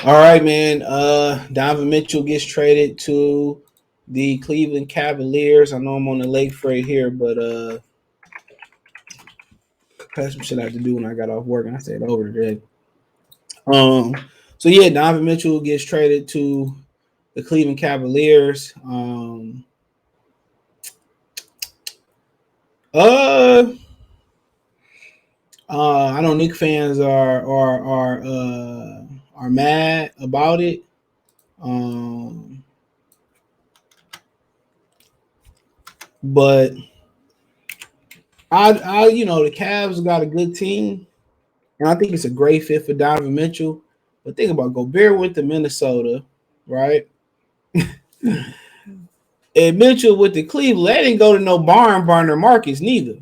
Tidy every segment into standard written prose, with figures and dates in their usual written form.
All right, man. Donovan Mitchell gets traded to the Cleveland Cavaliers. I know I'm on the late freight here, but I had some shit I had to do when I got off work, and I stayed over today. Um, so yeah, Donovan Mitchell gets traded to the Cleveland Cavaliers. Uh, I know Knicks fans are mad about it. Um, but the Cavs got a good team, and I think it's a great fit for Donovan Mitchell. But think about Gobert went to Minnesota, right? And Mitchell with the Cleveland, they didn't go to no barn burner markets neither.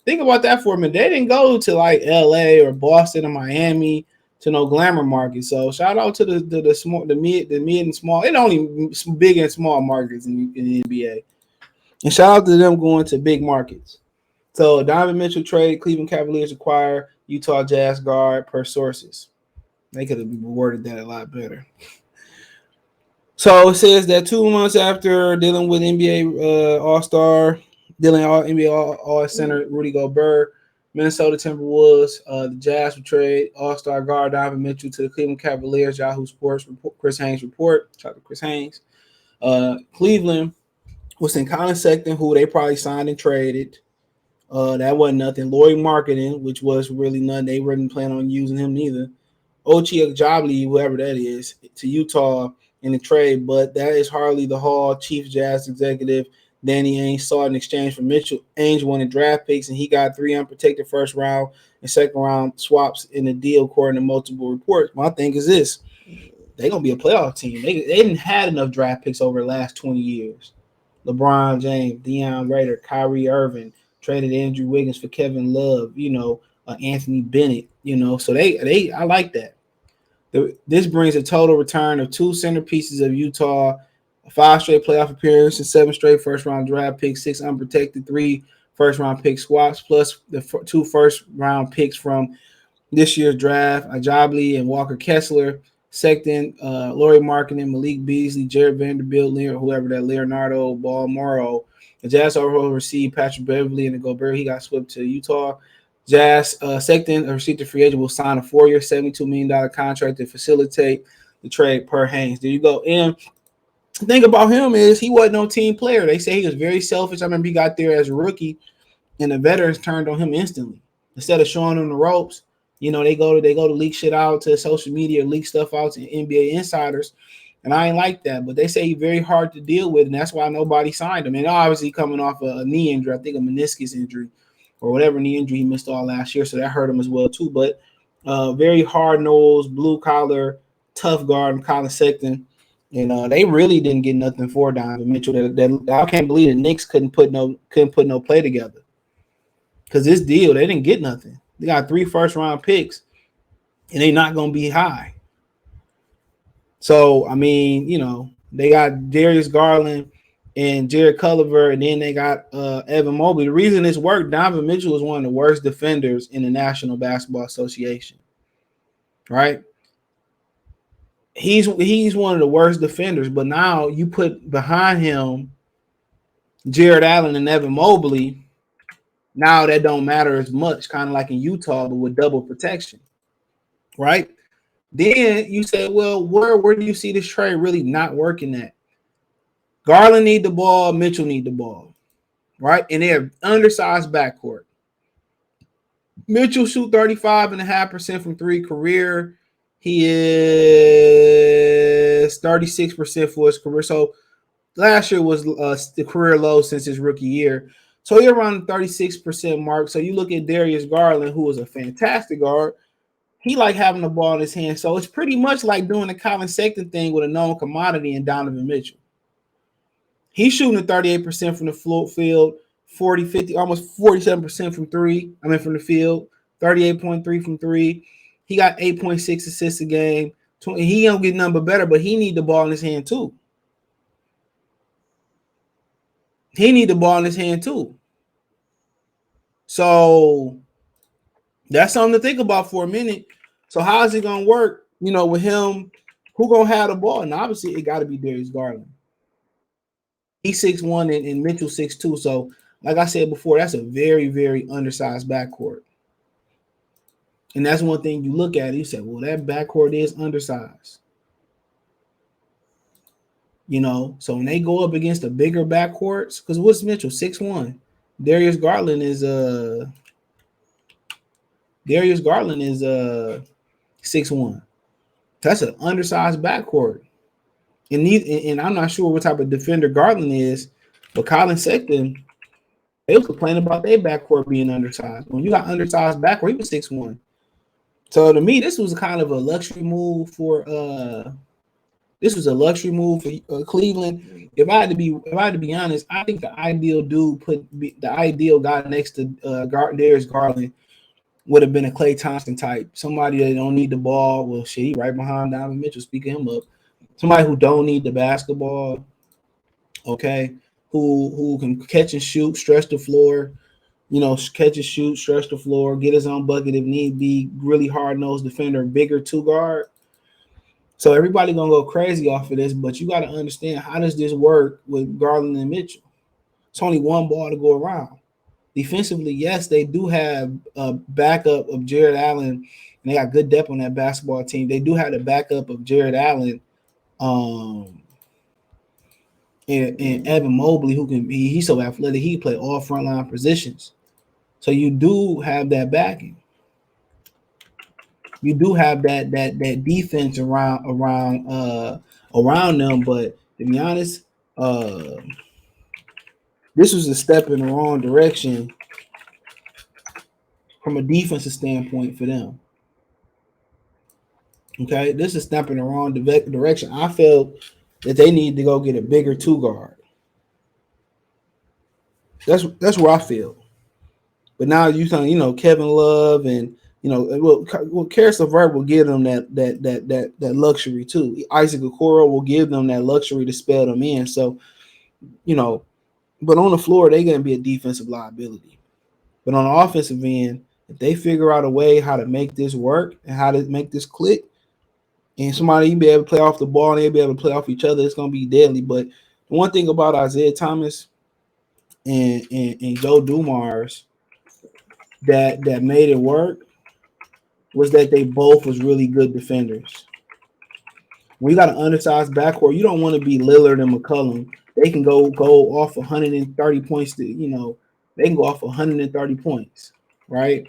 Think about that for a minute. They didn't go to like L.A. or Boston or Miami to no glamour market. So shout out to the small, the mid and small. It only big and small markets in the NBA. And shout out to them going to big markets. So Donovan Mitchell trade, Cleveland Cavaliers acquire Utah Jazz guard per sources. They could have worded that a lot better. So it says that 2 months after dealing with NBA All-Star, dealing all NBA All Center Rudy Gobert, Minnesota Timberwolves, the Jazz would trade All-Star guard Donovan Mitchell to the Cleveland Cavaliers. Yahoo Sports report, Chris Haynes report. Shout out to Chris Haynes. Cleveland was in Colin Sexton, who they probably signed and traded. That wasn't nothing. Lloyd Marketing, which was really nothing. They weren't planning on using him neither. Ochai Agbaji, whoever that is, to Utah in the trade, but that is hardly the Hall Chief Jazz executive Danny Ainge sought in exchange for Mitchell. Ainge wanted draft picks, and he got 3 unprotected first round and second round swaps in the deal, according to multiple reports. My thing is this: they're gonna be a playoff team. They didn't had enough draft picks over the last 20 years. LeBron James, Deion Rader, Kyrie Irving traded Andrew Wiggins for Kevin Love. Anthony Bennett. So they I like that. This brings a total return of 2 centerpieces of Utah, 5 straight playoff appearances, 7 straight first-round draft picks, 6 unprotected, 3 first-round pick swaps, plus the 2 first-round picks from this year's draft, Ajabli and Walker Kessler, Sexton, Laurie Markkinen, Malik Beasley, Jared Vanderbilt, Leonardo Balmoro. The Jazz overall received Patrick Beverly and the Gobert. He got swept to Utah. Jazz Sexton, a restricted free agent, will sign a 4-year, $72 million contract to facilitate the trade per Haynes. There you go. And the thing about him is he wasn't no team player. They say he was very selfish. I remember he got there as a rookie, and the veterans turned on him instantly. Instead of showing him the ropes, they go to leak shit out to social media, leak stuff out to NBA insiders. And I ain't like that. But they say he's very hard to deal with, and that's why nobody signed him. And obviously coming off a knee injury, I think a meniscus injury or whatever knee injury he missed all last year. So that hurt him as well too. But very hard-nosed, blue-collar, tough guard, Colin Sexton. And they really didn't get nothing for Donovan Mitchell. That I can't believe the Knicks couldn't put no play together. Because this deal, they didn't get nothing. They got 3 first-round picks, and they're not going to be high. So, I mean, they got Darius Garland and Jared Culver, and then they got Evan Mobley. The reason this worked, Donovan Mitchell is one of the worst defenders in the National Basketball Association, right? He's one of the worst defenders, but now you put behind him Jared Allen and Evan Mobley. Now that don't matter as much, kind of like in Utah, but with double protection, right? Then you say, well, where do you see this trade really not working at? Garland need the ball, Mitchell need the ball, right? And they're undersized backcourt. Mitchell shoot 35.5% from 3 career. He is 36% for his career. So last year was the career low since his rookie year. So you're around the 36% mark. So you look at Darius Garland, who was a fantastic guard. He like having the ball in his hand. So it's pretty much like doing the Colin Sexton thing with a known commodity in Donovan Mitchell. He's shooting at 38% from the floor field, 40, 50, almost 47% from 3. From the field, 38.3 from 3. He got 8.6 assists a game. He don't get nothing but better, but he need the ball in his hand too. So that's something to think about for a minute. So how is it going to work, with him Who gonna have the ball? And obviously, it got to be Darius Garland. He's 6'1" and Mitchell 6'2". So, like I said before, that's a very, very undersized backcourt. And that's one thing you look at. You say, well, that backcourt is undersized. You know, so when they go up against the bigger backcourts, because what's Mitchell 6'1"? Darius Garland is 6'1". That's an undersized backcourt. And I'm not sure what type of defender Garland is, but Colin Sexton, they was complaining about their backcourt being undersized. When you got undersized backcourt, he was 6'1". So to me, this was kind of a luxury move for Cleveland. If I had to be honest, I think the ideal guy next to Darius Garland would have been a Klay Thompson type, somebody that don't need the ball. Well, shit, he right behind Donovan Mitchell, speaking him up. Somebody who don't need the basketball, okay, who can catch and shoot, stretch the floor, catch and shoot, stretch the floor, get his own bucket if need be, really hard-nosed defender, bigger two-guard. So everybody going to go crazy off of this, but you got to understand, how does this work with Garland and Mitchell? It's only one ball to go around. Defensively, yes, they do have a backup of Jared Allen, and they got good depth on that basketball team. They do have the backup of Jared Allen and Evan Mobley, who can be, he's so athletic, he can play all frontline positions. So you do have that backing. You do have that defense around them, but to be honest, this was a step in the wrong direction from a defensive standpoint for them. Okay, this is a step in the wrong direction. I felt that they need to go get a bigger two guard. That's where I feel. But now you think, Kevin Love and Karis LeVert will give them that luxury too. Isaac Okoro will give them that luxury to spell them in. So, but on the floor, they're going to be a defensive liability. But on the offensive end, if they figure out a way how to make this work and how to make this click, and somebody be able to play off the ball and they'll be able to play off each other, it's going to be deadly. But the one thing about Isaiah Thomas and Joe Dumars that made it work was that they both was really good defenders. When you got an undersized backcourt, you don't want to be Lillard and McCollum. They can go off 130 points they can go off 130 points, right?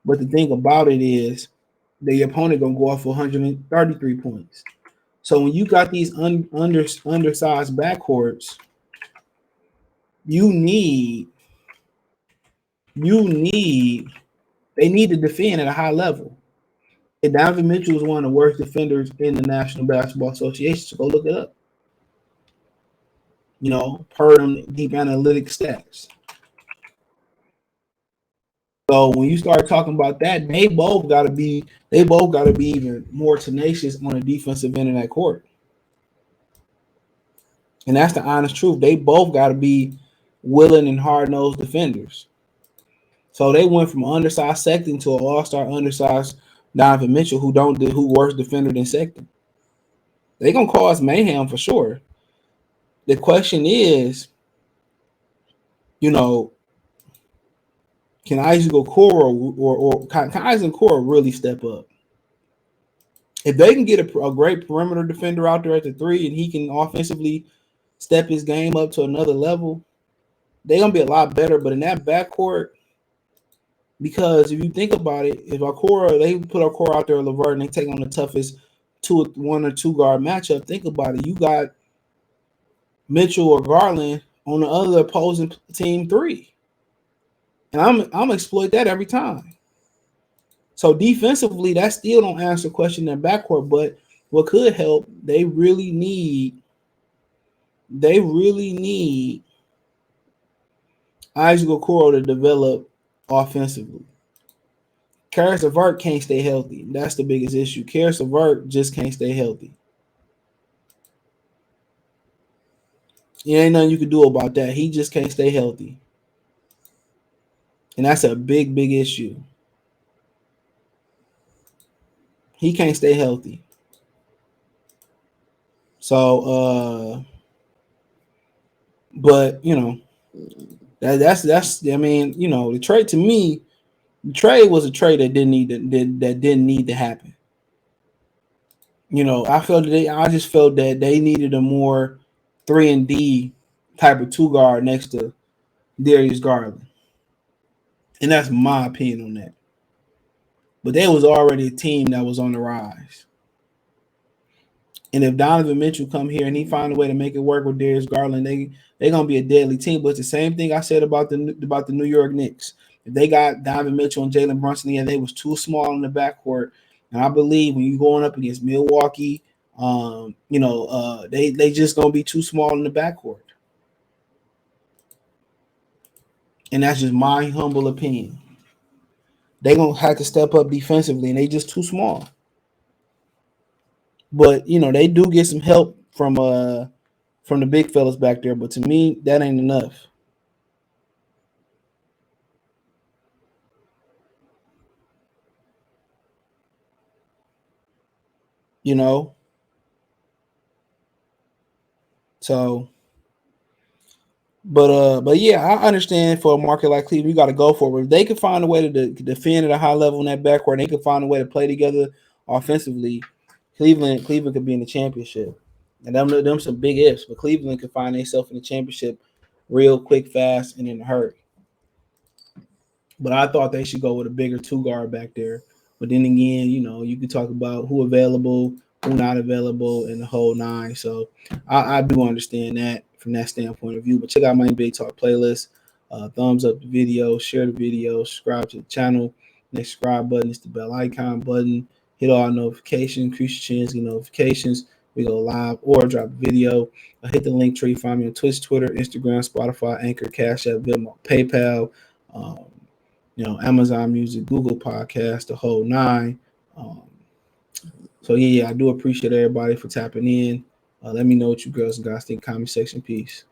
But the thing about it is the opponent gonna go off 133 points. So when you got these undersized backcourts, they need to defend at a high level. And Donovan Mitchell is one of the worst defenders in the National Basketball Association. So go look it up. Per them deep analytic stats. So when you start talking about that, they both got to be even more tenacious on the defensive end of that court. And that's the honest truth. They both got to be willing and hard-nosed defenders. So they went from undersized Sexton to an all-star undersized Donovan Mitchell, who worse defender than Sexton. They're gonna cause mayhem for sure. The question is, can Isaac Okoro or can Isaac Okoro really step up? If they can get a great perimeter defender out there at the three and he can offensively step his game up to another level, they're gonna be a lot better. But in that backcourt, because if you think about it, if they put Okoro out there, LeVert, and they take on the toughest 1 or 2 guard matchup, think about it. You got Mitchell or Garland on the other opposing team 3. And I'm gonna exploit that every time. So defensively, that still don't answer the question in their backcourt. But what could help, they really need Isaac Okoro to develop offensively. Karis LeVert can't stay healthy. That's the biggest issue. Karis LeVert just can't stay healthy. There ain't nothing you can do about that. He just can't stay healthy. And that's a big, big issue. He can't stay healthy. So, but that's. I mean, the trade to me, the trade was a trade that didn't need to happen. I just felt that they needed a more 3 and D type of two guard next to Darius Garland, and that's my opinion on that. But they was already a team that was on the rise. And if Donovan Mitchell come here and he find a way to make it work with Darius Garland, they gonna be a deadly team. But it's the same thing I said about the New York Knicks. If they got Donovan Mitchell and Jalen Brunson, and they was too small in the backcourt. And I believe when you're going up against Milwaukee, they just gonna be too small in the backcourt. And that's just my humble opinion. They gonna have to step up defensively, and they just too small. But they do get some help from the big fellas back there. But to me, that ain't enough. You know, so but yeah, I understand for a market like Cleveland, you got to go for it. If they can find a way to defend at a high level in that backcourt, and they can find a way to play together offensively, Cleveland could be in the championship. And them some big ifs, but Cleveland could find themselves in the championship real quick, fast, and in a hurry. But I thought they should go with a bigger two guard back there. But then again, you can talk about who available, who not available, and the whole nine. So I do understand that from that standpoint of view. But check out my NBA Talk playlist. Thumbs up the video, share the video, subscribe to the channel. Next subscribe button is the bell icon button. Hit all notifications, increase your chance, get notifications. We go live or drop a video. Hit the link tree. Find me on Twitch, Twitter, Instagram, Spotify, Anchor, Cash App, Venmo, PayPal. Amazon Music, Google Podcast, the whole nine. So yeah, I do appreciate everybody for tapping in. Let me know what you girls and guys think. Comment section. Peace.